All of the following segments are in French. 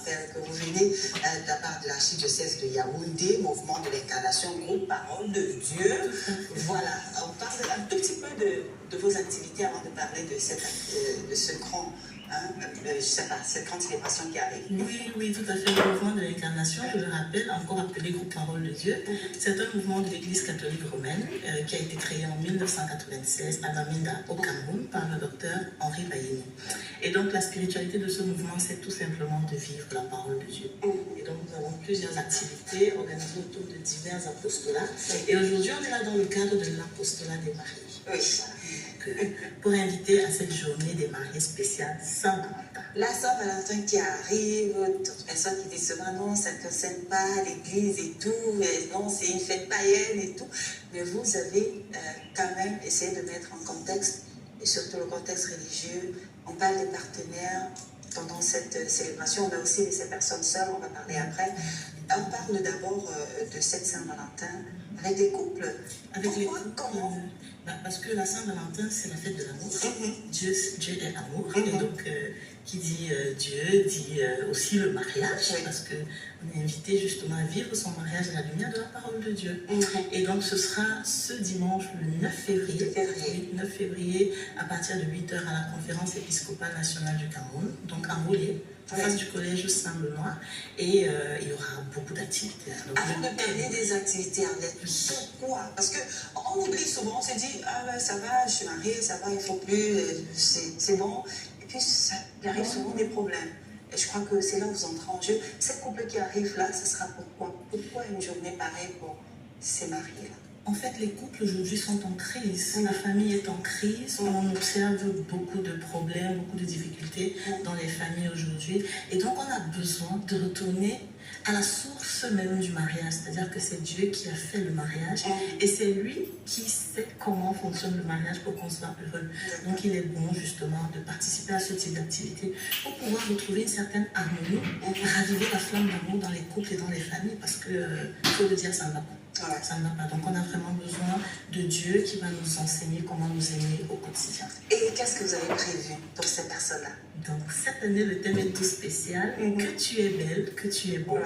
rappelle que vous venez de la part de l'archidiocèse de Yaoundé, mouvement de l'incarnation, groupe Parole de Dieu. Voilà, on parle un tout petit peu de vos activités avant de parler de ce grand, je sais pas, cette grande célébration qui arrive. Oui, tout à fait. Le mouvement de l'incarnation, je le rappelle, encore appelé groupe Parole de Dieu, c'est un mouvement de l'Église catholique romaine qui a été créé en 1996 à Bamenda, au Cameroun, par le docteur Henri Bayeni. Et donc la spiritualité de ce mouvement, c'est tout simplement de vivre la parole de Dieu. Et donc nous avons plusieurs activités organisées autour de divers apostolats. Et aujourd'hui, on est là dans le cadre de l'apostolat des mariés. Oui. Pour inviter à cette journée des mariés spéciale Saint-Valentin. La Saint-Valentin qui arrive, d'autres personnes qui disent souvent non, ça ne concerne pas l'église et tout, et non, c'est une fête païenne et tout. Mais vous avez quand même essayé de mettre en contexte, et surtout le contexte religieux. On parle des partenaires pendant cette célébration, on a aussi ces personnes seules, on va parler après. On parle d'abord de cette Saint-Valentin avec des couples. Avec les couples, comment? Parce que la Saint-Valentin, c'est la fête de l'amour. Dieu est amour. Et donc, qui dit Dieu, dit aussi le mariage. Parce qu'on est invité justement à vivre son mariage à la lumière de la parole de Dieu. Et donc, ce sera ce dimanche, le 9 février. Oui, 9 février, à partir de 8h à la conférence épiscopale nationale du Cameroun. Donc, à Moulier, en face du collège Saint-Benoît. Et il y aura beaucoup d'activités. Avant de parler des activités, Arlette, pourquoi? Parce qu'on oublie souvent, on se dit, ah ben ça va, je suis mariée, ça va, il ne faut plus, c'est bon. Et puis, il arrive souvent des problèmes. Et je crois que c'est là où vous entrez en jeu. Cette couple qui arrive là, ce sera pourquoi? Pourquoi une journée pareille pour ces mariés-là? En fait, les couples aujourd'hui sont en crise. La famille est en crise. On observe beaucoup de problèmes, beaucoup de difficultés dans les familles aujourd'hui. Et donc, on a besoin de retourner à la source même du mariage. C'est-à-dire que c'est Dieu qui a fait le mariage. Et c'est lui qui sait comment fonctionne le mariage pour qu'on soit heureux. Donc, il est bon justement de participer à ce type d'activité pour pouvoir retrouver une certaine harmonie, raviver la flamme d'amour dans les couples et dans les familles. Parce que, il faut le dire, ça ne va pas. Ça ne va pas. Donc on a vraiment besoin de Dieu qui va nous enseigner comment nous aimer au quotidien. Et qu'est-ce que vous avez prévu pour ces personnes-là? Donc cette année, le thème est tout spécial. Que tu es belle, que tu es beau.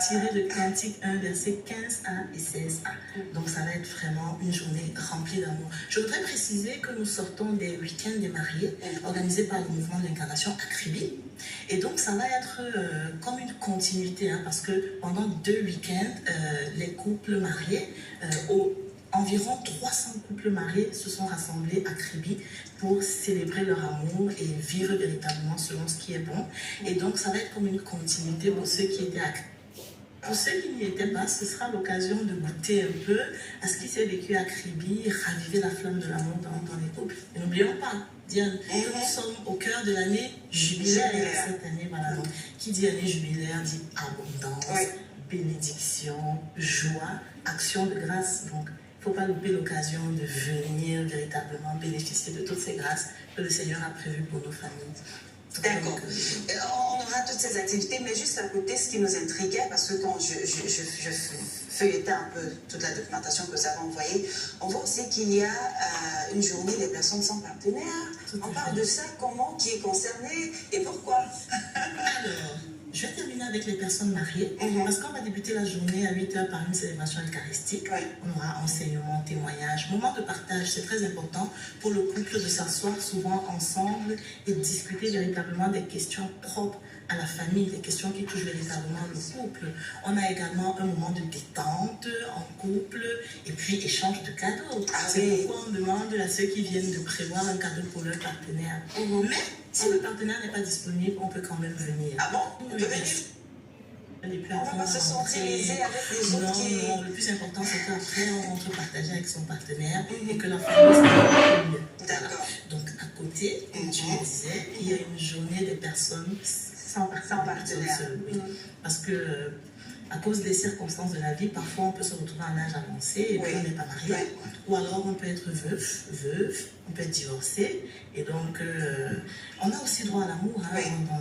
Tiré de Cantique 1, versets 15a et 16a. Donc ça va être vraiment une journée remplie d'amour. Je voudrais préciser que nous sortons des week-ends des mariés organisés par le mouvement de l'incarnation à Kribi. Et donc ça va être comme une continuité, parce que pendant 2 week-ends, les couples mariés, environ 300 couples mariés se sont rassemblés à Kribi pour célébrer leur amour et vivre véritablement selon ce qui est bon. Et donc ça va être comme une continuité pour ceux qui étaient à Kribi. Pour ceux qui n'y étaient pas, ce sera l'occasion de goûter un peu à ce qui s'est vécu à Kribi, raviver la flamme de l'amour dans les couples. Et n'oublions pas, Diane, que nous sommes au cœur de l'année jubilaire cette année. Voilà. Donc, qui dit année jubilaire dit abondance, bénédiction, joie, action de grâce. Donc, il ne faut pas louper l'occasion de venir véritablement bénéficier de toutes ces grâces que le Seigneur a prévues pour nos familles. D'accord. On aura toutes ces activités, mais juste à côté, ce qui nous intriguait, parce que quand je feuilletais un peu toute la documentation que vous avez envoyée, on voit aussi qu'il y a une journée des personnes sans partenaire. On parle de ça, comment, qui est concerné et pourquoi? Alors, je vais terminer avec les personnes mariées, parce qu'on va débuter la journée à 8h par une célébration eucharistique. On aura enseignement, témoignage, moment de partage. C'est très important pour le couple de s'asseoir souvent ensemble et de discuter véritablement des questions propres à la famille, des questions qui touchent véritablement le couple. On a également un moment de détente en couple et puis échange de cadeaux. C'est pourquoi on demande à ceux qui viennent de prévoir un cadeau pour leur partenaire. Mais si le partenaire n'est pas disponible, on peut quand même venir. Ah bon? On peut venir? On va pas se sensibiliser avec les autres Non, le plus important c'est qu'après on rentre partager avec son partenaire et que la famille se mieux. D'accord. Donc à côté, comme tu me disais, il y a une journée des personnes sans partenaire. Parce que à cause des circonstances de la vie, parfois on peut se retrouver à un âge avancé et puis on n'est pas marié. Ou alors on peut être veuve, on peut être divorcé. Et donc on a aussi droit à l'amour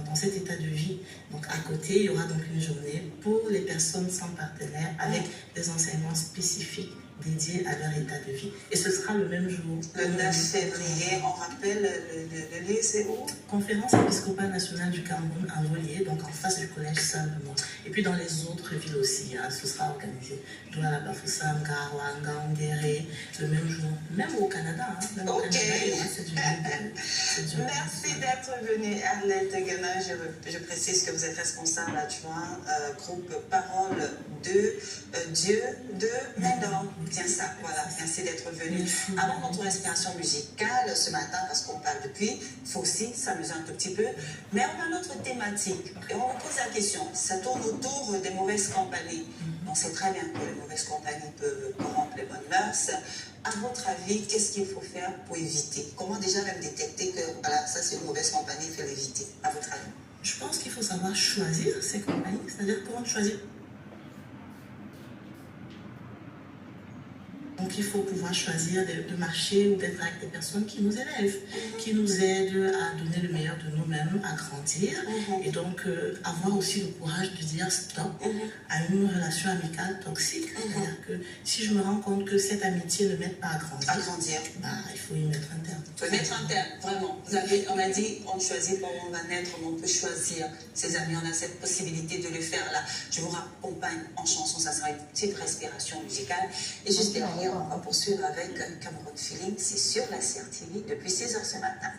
dans cet état de vie. Donc à côté, il y aura donc une journée pour les personnes sans partenaire avec des enseignements spécifiques dédiés à leur état de vie. Et ce sera le même jour. Le 9 février, on rappelle le lieu, c'est où? Conférence épiscopale nationale du Cameroun à Volier, donc en face du collège Saint-Benoît. Et puis dans les autres villes aussi, hein, ce sera organisé. Douala, Bafoussam, Garoua, Ngaoundéré, le même jour. Même au Canada, hein, même au Canada, c'est du Merci d'être venue, Arlette Guénin. Je précise que vous êtes responsable adjoint, groupe Parole de Dieu de Médor. Bien ça, voilà. Merci d'être venu. Avant notre inspiration musicale ce matin, parce qu'on parle depuis, il faut aussi s'amuser un tout petit peu. Mais on a notre thématique et on vous pose la question. Ça tourne autour des mauvaises compagnies. On sait très bien que les mauvaises compagnies peuvent corrompre les bonnes mœurs. À votre avis, qu'est-ce qu'il faut faire pour éviter? Comment déjà même détecter que voilà, ça c'est une mauvaise compagnie, il faut l'éviter, à votre avis? Je pense qu'il faut savoir choisir ces compagnies, c'est-à-dire comment choisir. Donc il faut pouvoir choisir de marcher ou d'être avec des personnes qui nous élèvent, qui nous aident à donner le meilleur de nous-mêmes, à grandir. Et donc avoir aussi le courage de dire stop à une relation amicale toxique. C'est-à-dire que si je me rends compte que cette amitié ne m'aide pas à grandir, bah, il faut y mettre un terme. Il faut y mettre un terme, vraiment. On a dit, on choisit quand on va naître, mais on peut choisir ses amis, on a cette possibilité de le faire là. Je vous raccompagne en chanson, ça sera une petite respiration musicale. Et juste derrière, on va poursuivre avec Cameroun Feeling, c'est sur la CRTV depuis 6h ce matin.